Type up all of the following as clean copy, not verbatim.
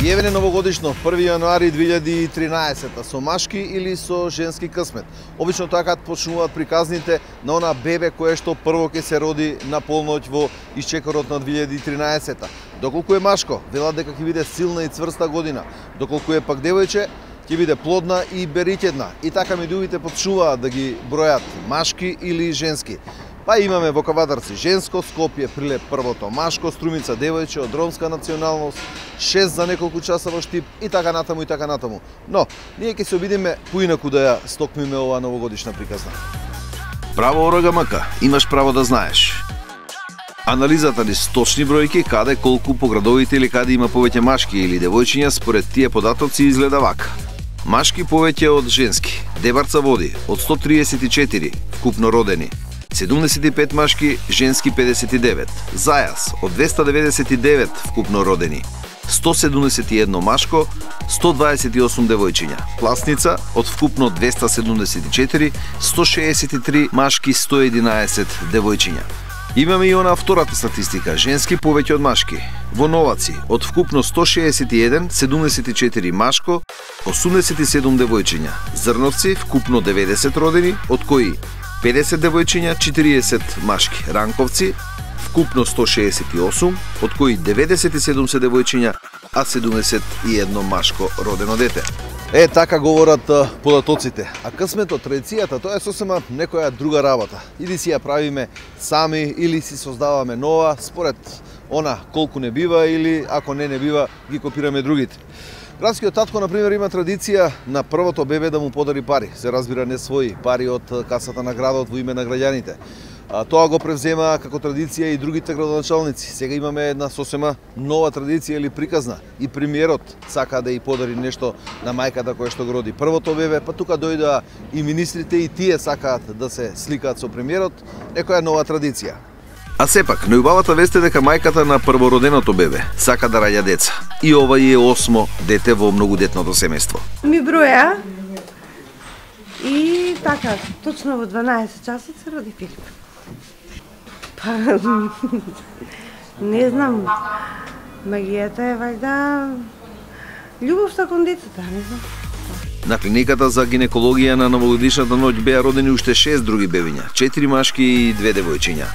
Јевене новогодишно 1 јануари 2013 со машки или со женски късмет. Обично така почнуваат приказните на она бебе кое што прво ќе се роди на полноќ во исчекорот на 2013. Доколку е машко, велат дека ќе биде силна и цврста година. Доколку е пак девојче, ќе биде плодна и беритедна. И така медиумите почнуваат да ги бројат машки или женски. Па имаме во Кавадарци женско, Скопје Прилеп првото машко, Струмица девојче од ромска националност, 6 за неколку часа во Штип и така натаму и така натаму. Но, ние ќе се обидиме поинаку да ја стокмиме оваа новогодишна приказна. Право ОРГМК, имаш право да знаеш. Анализата ни с точни бројки каде колку по градовите или каде има повеќе машки или девојчиња според тие податоци изгледа вака. Машки повеќе од женски. Дебарца води од 134 вкупно родени. 75 машки, женски 59. Зајас од 299 вкупно родени. 171 машко, 128 девојчиња. Пласница од вкупно 274, 163 машки, 111 девојчиња. Имаме и она втората статистика, женски повеќе од машки. Во Новаци од вкупно 161, 74 машко, 87 девојчиња. Зрновци вкупно 90 родени, од кои 50 девојчиња, 40 машки. Ранковци вкупно 168, од кои 97 се девојчиња, а 71 машко родено дете. Така говорат податоците. А късметот, традицијата, тоа е сосема некоја друга работа. Или си ја правиме сами, или си создаваме нова, според она колку не бива, или ако не бива, ги копираме другите. Градскиот татко, например, има традиција на првото бебе да му подари пари. Се разбира, не своји пари од касата на градот во име на граѓаните. Тоа го превзема како традиција и другите градоначалници. Сега имаме една сосема нова традиција или приказна. И премиерот сака да ја подари нешто на мајката која што го роди првото бебе, па тука дојдоа и министрите и тие сакаат да се сликаат со премиерот. Некоја нова традиција. А сепак, најубавата вест е дека мајката на првороденото бебе сака да раѓа деца. И ова е 8 дете во многудетното семејство. Ми броја и така, точно во 12 часот се роди Филип. Па, не знам, магијата е вајда љубовта кон децата, не знам. На клиниката за гинекологија на новогодишната ноќ беа родени уште 6 други бебиња, 4 машки и 2 девојчиња.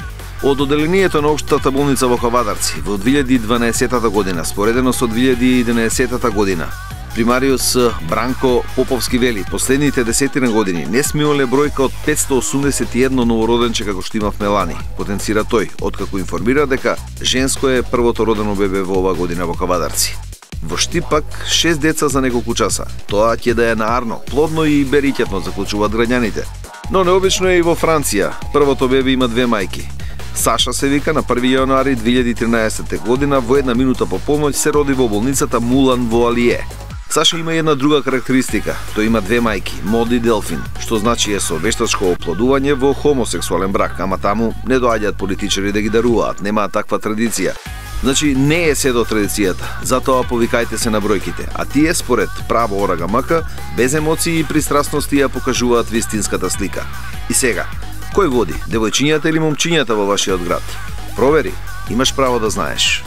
Од оделението на Општата болница во Кавадарци во 2012 година, споредено со 2011 година, примариус Бранко Поповски вели, последните 10 години не смиоле бројка од 581 новороденче како што имавме лани. Потенцира тој, откако информира дека женско е првото родено бебе во оваа година во Кавадарци. Во Штип пак 6 деца за неколку часа. Тоа ќе да е наарно, плодно и беритетно, заклучуваат граѓаните. Но необично е и во Франција. Првото бебе има 2 мајки. Саша се вика, на 1 јануари 2013 година во 1 минута по полноќ се роди во болницата Мулан во Алие. Саша има една друга карактеристика. Тој има 2 мајки, Мод и Делфин, што значи е со вештачко оплодување во хомосексуален брак, ама таму не доаѓаат политичари да ги даруваат, немаат таква традиција. Значи не е се до традицијата, затоа повикајте се на бројките, а тие според право ОРГМК без емоции и пристрасности ја покажуваат вистинската слика. И сега, кој води, девојчињата или момчињата во вашиот град? Провери, имаш право да знаеш.